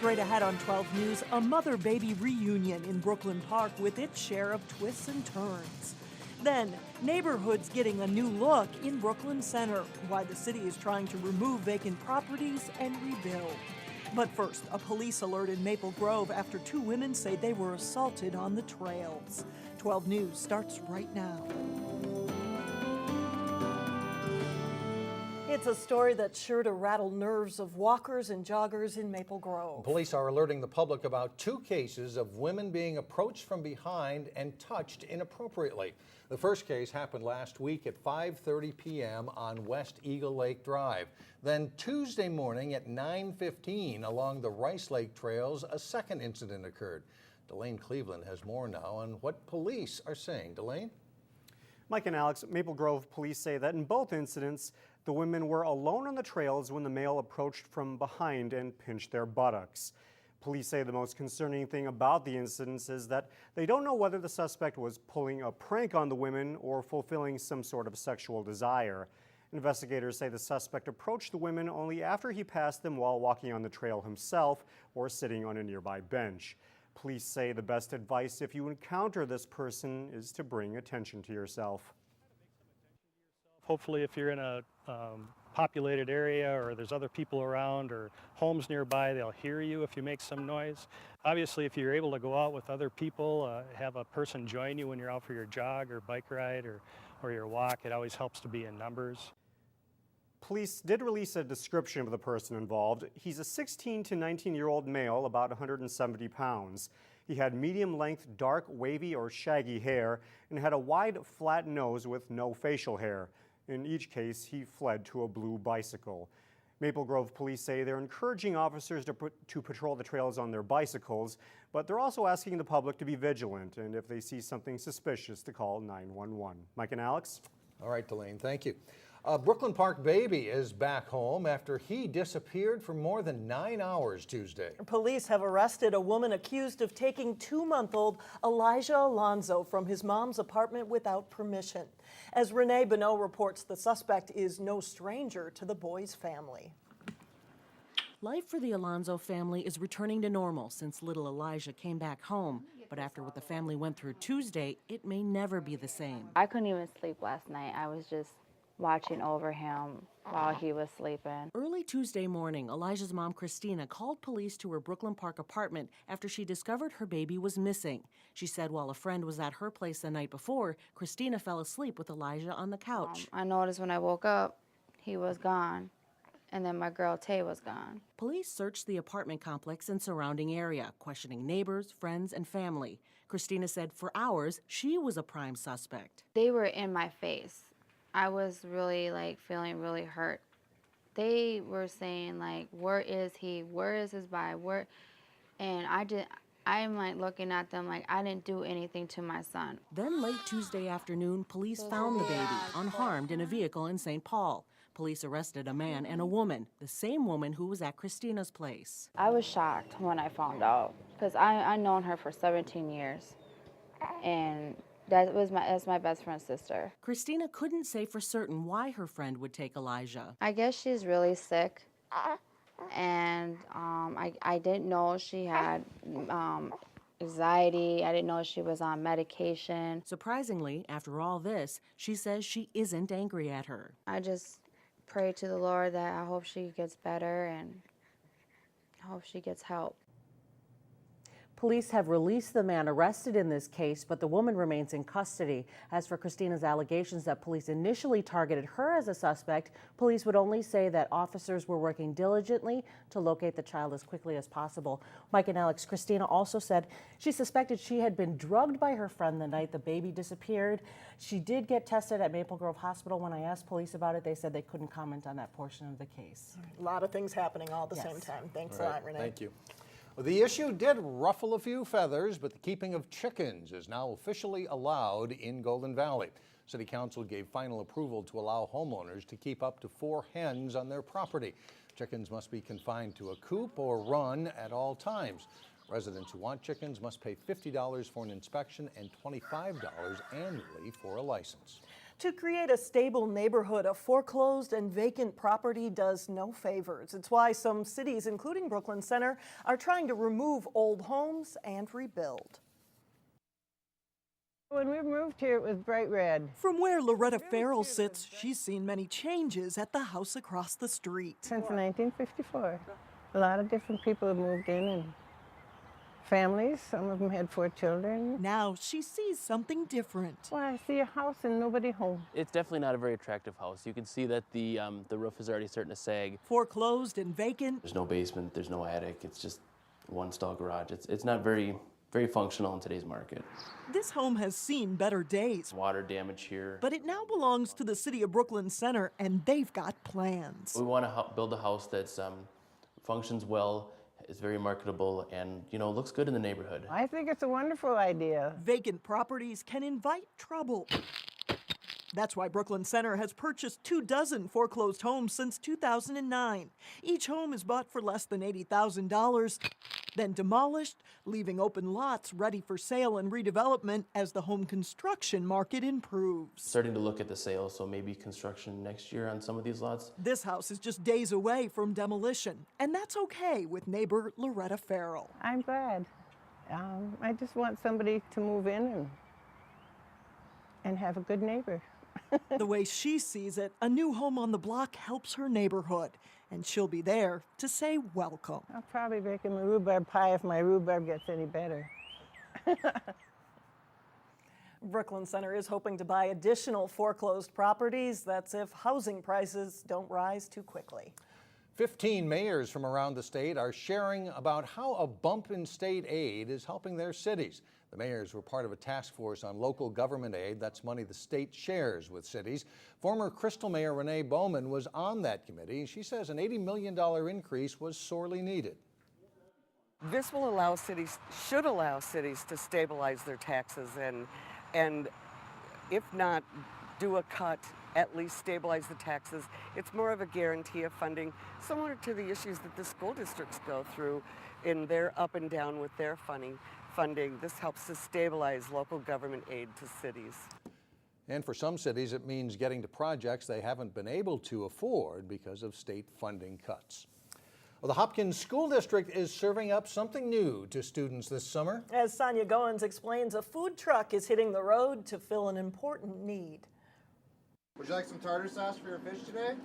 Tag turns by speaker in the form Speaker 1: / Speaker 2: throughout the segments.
Speaker 1: Straight ahead on 12 News, a mother-baby reunion in Brooklyn Park with its share of twists and turns. Then, neighborhoods getting a new look in Brooklyn Center, why the city is trying to remove vacant properties and rebuild. But first, a police alert in Maple Grove after two women say they were assaulted on the trails. 12 News starts right now. It's a story that's sure to rattle nerves of walkers and joggers in Maple Grove.
Speaker 2: Police are alerting the public about two cases of women being approached from behind and touched inappropriately. The first case happened last week at 5:30 p.m. on West Eagle Lake Drive. Then Tuesday morning at 9:15 along the Rice Lake trails, a second incident occurred. Delane Cleveland has more now on what police are saying. Delane?
Speaker 3: Mike and Alex, Maple Grove police say that in both incidents, the women were alone on the trails when the male approached from behind and pinched their buttocks. Police say the most concerning thing about the incidents is that they don't know whether the suspect was pulling a prank on the women or fulfilling some sort of sexual desire. Investigators say the suspect approached the women only after he passed them while walking on the trail himself or sitting on a nearby bench. Police say the best advice if you encounter this person is to bring attention to yourself.
Speaker 4: Hopefully if you're in a populated area or there's other people around or homes nearby, they'll hear you if you make some noise. Obviously, if you're able to go out with other people, have a person join you when you're out for your jog or bike ride or your walk, it always helps to be in numbers.
Speaker 3: Police did release a description of the person involved. He's a 16 to 19-year-old male, about 170 pounds. He had medium-length, dark, wavy or shaggy hair and had a wide, flat nose with no facial hair. In each case, he fled to a blue bicycle. Maple Grove police say they're encouraging officers to patrol the trails on their bicycles, but they're also asking the public to be vigilant and if they see something suspicious to call 911. Mike and Alex?
Speaker 2: All right, Delane, thank you. A Brooklyn Park baby is back home after he disappeared for more than 9 hours Tuesday.
Speaker 1: Police have arrested a woman accused of taking 2-month-old Elijah Alonzo from his mom's apartment without permission. As Renee Bonneau reports, the suspect is no stranger to the boy's family.
Speaker 5: Life for the Alonzo family is returning to normal since little Elijah came back home. But after what the family went through Tuesday, it may never be the same.
Speaker 6: I couldn't even sleep last night. I was just watching over him while he was sleeping.
Speaker 5: Early Tuesday morning, Elijah's mom, Christina, called police to her Brooklyn Park apartment after she discovered her baby was missing. She said while a friend was at her place the night before, Christina fell asleep with Elijah on the couch.
Speaker 6: I noticed when I woke up, he was gone, and then my girl Tay was gone.
Speaker 5: Police searched the apartment complex and surrounding area, questioning neighbors, friends, and family. Christina said for hours, she was a prime suspect.
Speaker 6: They were in my face. I was really feeling really hurt. They were saying where is he? Where is his body? Where? And I'm looking at them like I didn't do anything to my son.
Speaker 5: Then late Tuesday afternoon, police found the baby unharmed in a vehicle in St. Paul. Police arrested a man and a woman, the same woman who was at Christina's place.
Speaker 6: I was shocked when I found out because I've known her for 17 years. And that's my best friend's sister.
Speaker 5: Christina couldn't say for certain why her friend would take Elijah.
Speaker 6: I guess she's really sick, and I didn't know she had anxiety. I didn't know she was on medication.
Speaker 5: Surprisingly, after all this, she says she isn't angry at her.
Speaker 6: I just pray to the Lord that I hope she gets better and I hope she gets help.
Speaker 1: Police have released the man arrested in this case, but the woman remains in custody. As for Christina's allegations that police initially targeted her as a suspect, police would only say that officers were working diligently to locate the child as quickly as possible. Mike and Alex, Christina also said she suspected she had been drugged by her friend the night the baby disappeared. She did get tested at Maple Grove Hospital. When I asked police about it, they said they couldn't comment on that portion of the case.
Speaker 7: A lot of things happening all at the same time. Thanks a lot, Renee.
Speaker 2: Thank you. Well, the issue did ruffle a few feathers, but the keeping of chickens is now officially allowed in Golden Valley. City Council gave final approval to allow homeowners to keep up to 4 hens on their property. Chickens must be confined to a coop or run at all times. Residents who want chickens must pay $50 for an inspection and $25 annually for a license.
Speaker 7: To create a stable neighborhood, a foreclosed and vacant property does no favors. It's why some cities, including Brooklyn Center, are trying to remove old homes and rebuild.
Speaker 8: When we moved here, it was bright red.
Speaker 9: From where Loretta Farrell sits, she's seen many changes at the house across the street.
Speaker 8: Since 1954. A lot of different people have moved in, and families, some of them had 4 children.
Speaker 9: Now she sees something different.
Speaker 8: Well, I see a house and nobody home.
Speaker 10: It's definitely not a very attractive house. You can see that the roof is already starting to sag.
Speaker 9: Foreclosed and vacant.
Speaker 10: There's no basement, there's no attic, it's just a one-stall garage. It's not very functional in today's market.
Speaker 9: This home has seen better days.
Speaker 10: Water damage here.
Speaker 9: But it now belongs to the city of Brooklyn Center, and they've got plans.
Speaker 10: We want to build a house that's functions well, is very marketable, and looks good in the neighborhood.
Speaker 8: I think it's a wonderful idea.
Speaker 9: Vacant properties can invite trouble. That's why Brooklyn Center has purchased 24 foreclosed homes since 2009. Each home is bought for less than $80,000, then demolished, leaving open lots ready for sale and redevelopment as the home construction market improves.
Speaker 10: Starting to look at the sales, so maybe construction next year on some of these lots.
Speaker 9: This house is just days away from demolition, and that's okay with neighbor Loretta Farrell.
Speaker 8: I'm glad. I just want somebody to move in and have a good neighbor.
Speaker 9: The way she sees it, a new home on the block helps her neighborhood, and she'll be there to say welcome.
Speaker 8: I'll probably make him a rhubarb pie if my rhubarb gets any better.
Speaker 7: Brooklyn Center is hoping to buy additional foreclosed properties. That's if housing prices don't rise too quickly.
Speaker 2: 15 mayors from around the state are sharing about how a bump in state aid is helping their cities. The mayors were part of a task force on local government aid. That's money the state shares with cities. Former Crystal Mayor Renee Bowman was on that committee. She says an $80 million increase was sorely needed.
Speaker 11: This will allow cities, should allow cities to stabilize their taxes and if not do a cut, at least stabilize the taxes. It's more of a guarantee of funding, similar to the issues that the school districts go through in their up and down with their funding. This helps to stabilize local government aid to cities.
Speaker 2: And for some cities, it means getting to projects they haven't been able to afford because of state funding cuts. Well, the Hopkins School District is serving up something new to students this summer.
Speaker 7: As Sonia Goins explains, a food truck is hitting the road to fill an important need.
Speaker 12: Would you like some tartar sauce for your fish today?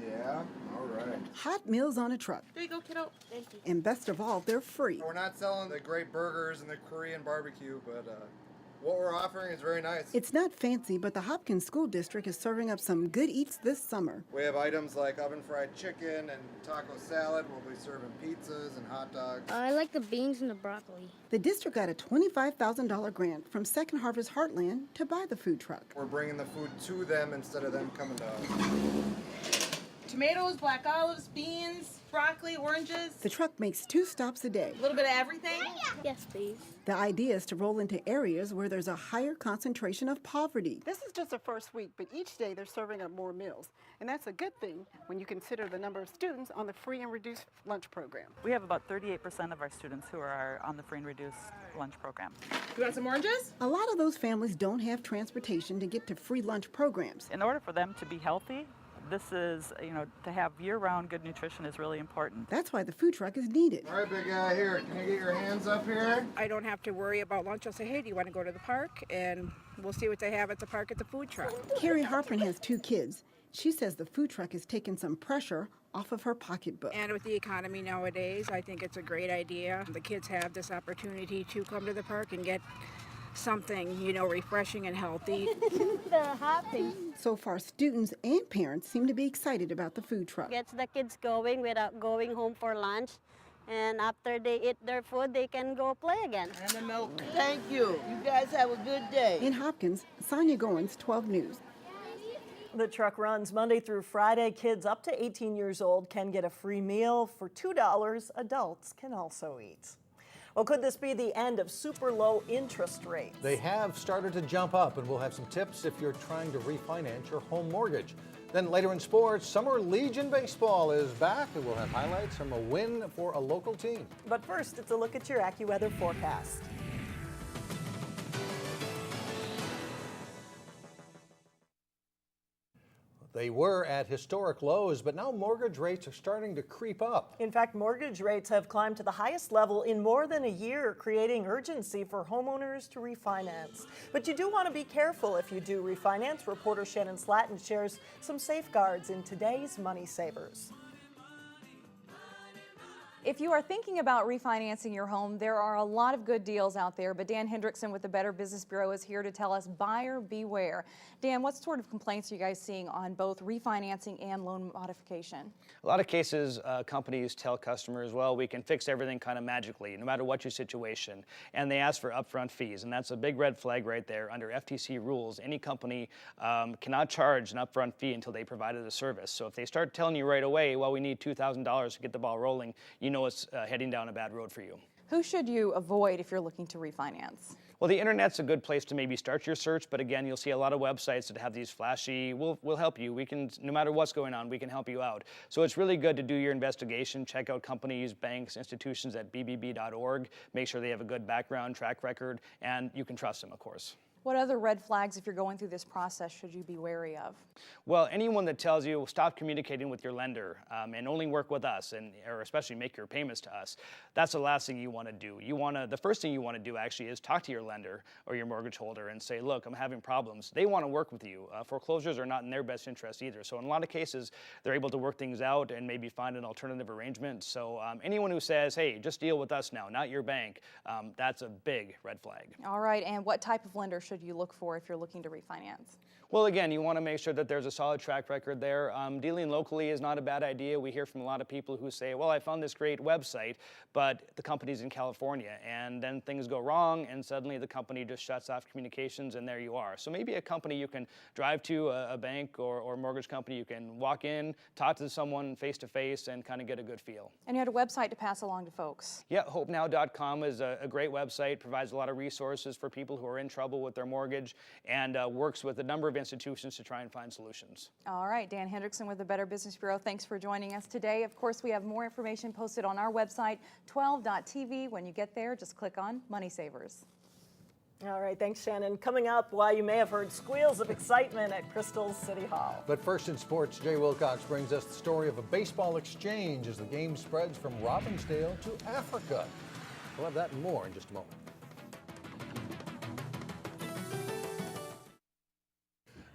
Speaker 12: Yeah, all right.
Speaker 13: Hot meals on a truck.
Speaker 14: There you go, kiddo. Thank you.
Speaker 13: And best of all, they're free.
Speaker 12: We're not selling the great burgers and the Korean barbecue, but what we're offering is very nice.
Speaker 13: It's not fancy, but the Hopkins School District is serving up some good eats this summer.
Speaker 12: We have items like oven-fried chicken and taco salad. We'll be serving pizzas and hot dogs.
Speaker 14: I like the beans and the broccoli.
Speaker 13: The district got a $25,000 grant from Second Harvest Heartland to buy the food truck.
Speaker 12: We're bringing the food to them instead of them coming to us.
Speaker 14: Tomatoes, black olives, beans, broccoli, oranges.
Speaker 13: The truck makes 2 stops a day.
Speaker 14: A little bit of everything? Yes, please.
Speaker 13: The idea is to roll into areas where there's a higher concentration of poverty.
Speaker 15: This is just the first week, but each day they're serving up more meals. And that's a good thing when you consider the number of students on the free and reduced lunch program.
Speaker 16: We have about 38% of our students who are on the free and reduced lunch program.
Speaker 14: You want some oranges?
Speaker 13: A lot of those families don't have transportation to get to free lunch programs.
Speaker 16: In order for them to be healthy, this is, to have year-round good nutrition is really important.
Speaker 13: That's why the food truck is needed.
Speaker 12: All right, big guy, here, can you get your hands up here?
Speaker 14: I don't have to worry about lunch. I'll say, hey, do you want to go to the park? And we'll see what they have at the park at the food truck.
Speaker 13: Carrie Harprin has 2 kids. She says the food truck has taken some pressure off of her pocketbook.
Speaker 14: And with the economy nowadays, I think it's a great idea. The kids have this opportunity to come to the park and get something, refreshing and healthy.
Speaker 17: The happy.
Speaker 13: So far, students and parents seem to be excited about the food truck.
Speaker 17: Gets the kids going without going home for lunch. And after they eat their food, they can go play again.
Speaker 18: And the milk. Thank you. You guys have a good day.
Speaker 13: In Hopkins, Sonia Goins, 12 News.
Speaker 7: The truck runs Monday through Friday. Kids up to 18 years old can get a free meal. For $2, adults can also eat. Well, could this be the end of super low interest rates?
Speaker 2: They have started to jump up, and we'll have some tips if you're trying to refinance your home mortgage. Then later in sports, Summer Legion Baseball is back, and we'll have highlights from a win for a local team.
Speaker 7: But first, it's a look at your AccuWeather forecast.
Speaker 2: They were at historic lows, but now mortgage rates are starting to creep up.
Speaker 7: In fact, mortgage rates have climbed to the highest level in more than a year, creating urgency for homeowners to refinance. But you do want to be careful if you do refinance. Reporter Shannon Slatton shares some safeguards in today's Money Savers.
Speaker 19: If you are thinking about refinancing your home, there are a lot of good deals out there, but Dan Hendrickson with the Better Business Bureau is here to tell us buyer beware. Dan, what sort of complaints are you guys seeing on both refinancing and loan modification?
Speaker 20: A lot of cases, companies tell customers, well, we can fix everything kind of magically, no matter what your situation, and they ask for upfront fees, and that's a big red flag right there. Under FTC rules, any company cannot charge an upfront fee until they provided a service. So if they start telling you right away, well, we need $2,000 to get the ball rolling, you know it's heading down a bad road for you.
Speaker 19: Who should you avoid if you're looking to refinance?
Speaker 20: Well, the internet's a good place to maybe start your search, but again, you'll see a lot of websites that have these flashy, we'll help you. We can, no matter what's going on, we can help you out. So it's really good to do your investigation, check out companies, banks, institutions at bbb.org, make sure they have a good background, track record, and you can trust them, of course.
Speaker 19: What other red flags, if you're going through this process, should you be wary of?
Speaker 20: Well, anyone that tells you stop communicating with your lender and only work with us, or especially make your payments to us, that's the last thing you want to do. The first thing you want to do actually is talk to your lender or your mortgage holder and say, look, I'm having problems. They want to work with you. Foreclosures are not in their best interest either. So in a lot of cases, they're able to work things out and maybe find an alternative arrangement. So anyone who says, hey, just deal with us now, not your bank, that's a big red flag.
Speaker 19: All right, and what type of lender should you look for if you're looking to refinance?
Speaker 20: Well, again, you want to make sure that there's a solid track record there. Dealing locally is not a bad idea. We hear from a lot of people who say, well, I found this great website, but the company's in California, and then things go wrong, and suddenly the company just shuts off communications, and there you are. So maybe a company you can drive to, a bank or mortgage company, you can walk in, talk to someone face-to-face, and kind of get a good feel.
Speaker 19: And you had a website to pass along to folks.
Speaker 20: Yeah, hopenow.com is a great website, provides a lot of resources for people who are in trouble with their mortgage, and works with a number of institutions to try and find solutions.
Speaker 19: All right, Dan Hendrickson with the Better Business Bureau, thanks for joining us today. Of course, we have more information posted on our website, 12.tv. When you get there, just click on Money Savers.
Speaker 7: All right, thanks, Shannon. Coming up, why you may have heard squeals of excitement at Crystal's City Hall.
Speaker 2: But first in sports, Jay Wilcox brings us the story of a baseball exchange as the game spreads from Robbinsdale to Africa. We'll have that and more in just a moment.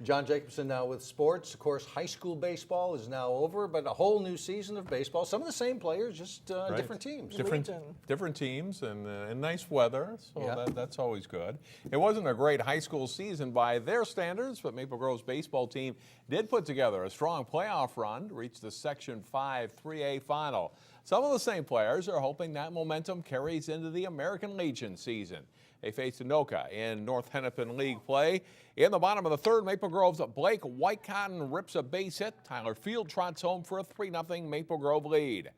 Speaker 2: John Jacobson now with sports. Of course, high school baseball is now over, but a whole new season of baseball. Some of the same players, just different teams.
Speaker 21: Different teams and nice weather, so
Speaker 2: Yeah.
Speaker 21: that's always good. It wasn't a great high school season by their standards, but Maple Grove's baseball team did put together a strong playoff run to reach the Section 5 3A final. Some of the same players are hoping that momentum carries into the American Legion season. They faced Anoka in North Hennepin League play. In the bottom of the third, Maple Grove's Blake Whitecotton rips a base hit. Tyler Field trots home for a 3-0 Maple Grove lead.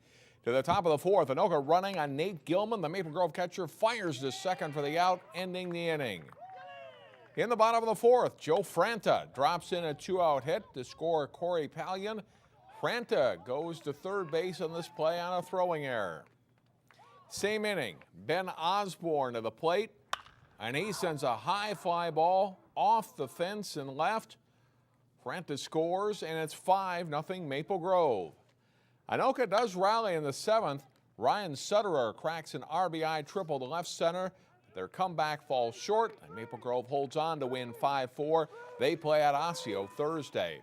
Speaker 21: To the top of the fourth, Anoka running on Nate Gilman. The Maple Grove catcher fires to second for the out, ending the inning. In the bottom of the fourth, Joe Franta drops in a 2-out hit to score Corey Pallion. Franta goes to third base on this play on a throwing error. Same inning, Ben Osborne to the plate, and he sends a high fly ball off the fence and left. Franta scores, and it's 5-0 Maple Grove. Anoka does rally in the seventh. Ryan Sutterer cracks an RBI triple to left center. Their comeback falls short, and Maple Grove holds on to win 5-4. They play at Osseo Thursday.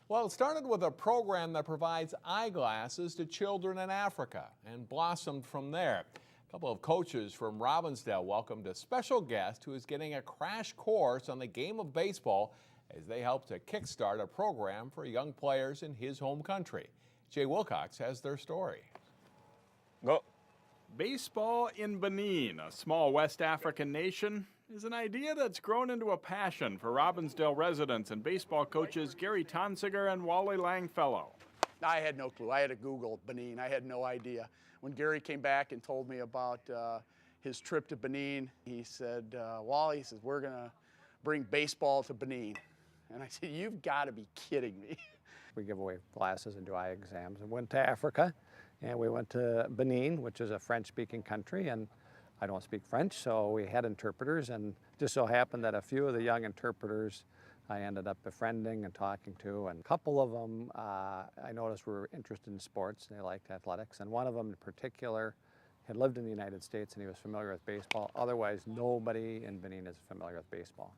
Speaker 21: Well, it started with a program that provides eyeglasses to children in Africa and blossomed from there. A couple of coaches from Robbinsdale welcomed a special guest who is getting a crash course on the game of baseball as they help to kickstart a program for young players in his home country. Jay Wilcox has their story.
Speaker 22: Go. Baseball in Benin, a small West African nation, is an idea that's grown into a passion for Robbinsdale residents and baseball coaches Gary Tonsiger and Wally Langfellow.
Speaker 23: I had no clue. I had to Google Benin. I had no idea. When Gary came back and told me about his trip to Benin, he said, Wally, he says, we're going to bring baseball to Benin. And I said, you've got to be kidding me.
Speaker 24: We give away glasses and do eye exams, and went to Africa, and we went to Benin, which is a French-speaking country, and I don't speak French, so we had interpreters, and just so happened that a few of the young interpreters I ended up befriending and talking to, and a couple of them I noticed were interested in sports. They liked athletics, and one of them in particular had lived in the United States and he was familiar with baseball. Otherwise, nobody in Benin is familiar with baseball.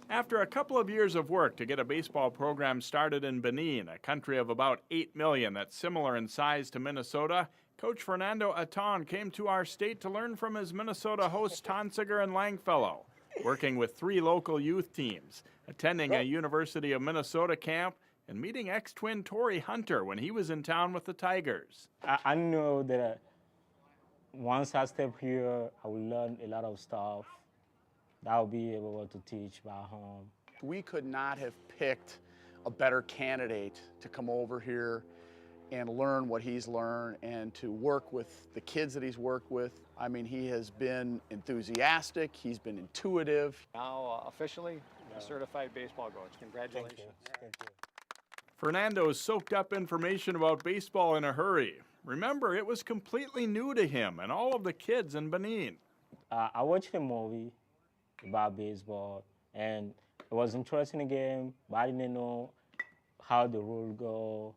Speaker 22: After a couple of years of work to get a baseball program started in Benin, a country of about 8 million that's similar in size to Minnesota, Coach Fernando Aton came to our state to learn from his Minnesota hosts Tonsiger and Langfellow, working with 3 local youth teams, attending a University of Minnesota camp, and meeting ex-twin Torrey Hunter when he was in town with the Tigers.
Speaker 3: I know that once I step here, I will learn a lot of stuff that I'll be able to teach back home.
Speaker 23: We could not have picked a better candidate to come over here and learn what he's learned and to work with the kids that he's worked with. I mean, he has been enthusiastic, he's been intuitive.
Speaker 24: Now officially a certified baseball coach. Congratulations.
Speaker 3: Thank you.
Speaker 22: Fernando soaked up information about baseball in a hurry. Remember, it was completely new to him and all of the kids in Benin.
Speaker 3: I watched a movie about baseball, and it was interesting game, but I didn't know how the rules go.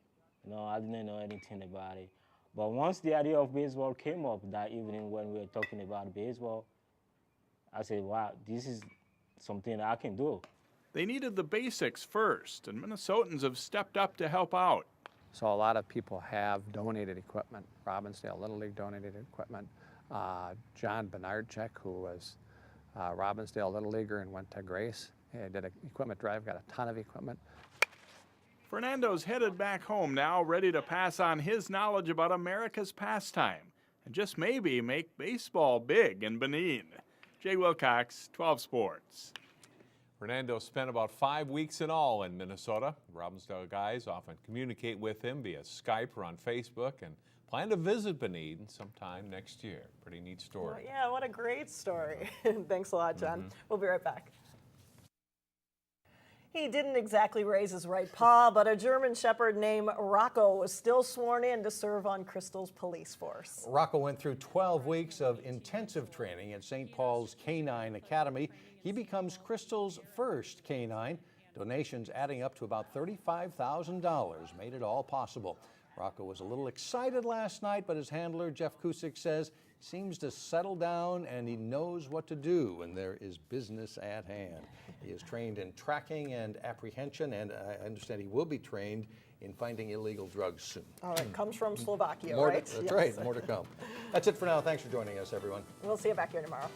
Speaker 3: I didn't know anything about it. But once the idea of baseball came up that evening when we were talking about baseball, I said, wow, this is something I can do.
Speaker 22: They needed the basics first, and Minnesotans have stepped up to help out.
Speaker 24: So a lot of people have donated equipment. Robbinsdale Little League donated equipment. John Bernardchek, who was Robbinsdale Little Leaguer and went to Grace, he did an equipment drive, got a ton of equipment.
Speaker 22: Fernando's headed back home now, ready to pass on his knowledge about America's pastime and just maybe make baseball big in Benin. Jay Wilcox, 12 Sports.
Speaker 21: Fernando spent about 5 weeks in all in Minnesota. Robbinsdale guys often communicate with him via Skype or on Facebook and plan to visit Benin sometime next year. Pretty neat story.
Speaker 7: Well, yeah, what a great story. Thanks a lot, John. We'll be right back. He didn't exactly raise his right paw, but a German Shepherd named Rocco was still sworn in to serve on Crystal's police force.
Speaker 2: Rocco went through 12 weeks of intensive training at St. Paul's Canine Academy. He becomes Crystal's first canine. Donations adding up to about $35,000 made it all possible. Rocco was a little excited last night, but his handler, Jeff Kusick, says he seems to settle down and he knows what to do when there is business at hand. He is trained in tracking and apprehension, and I understand he will be trained in finding illegal drugs soon.
Speaker 7: All right, comes from Slovakia,
Speaker 2: More
Speaker 7: right?
Speaker 2: that's right, more to come. That's it for now. Thanks for joining us, everyone.
Speaker 7: We'll see you back here tomorrow.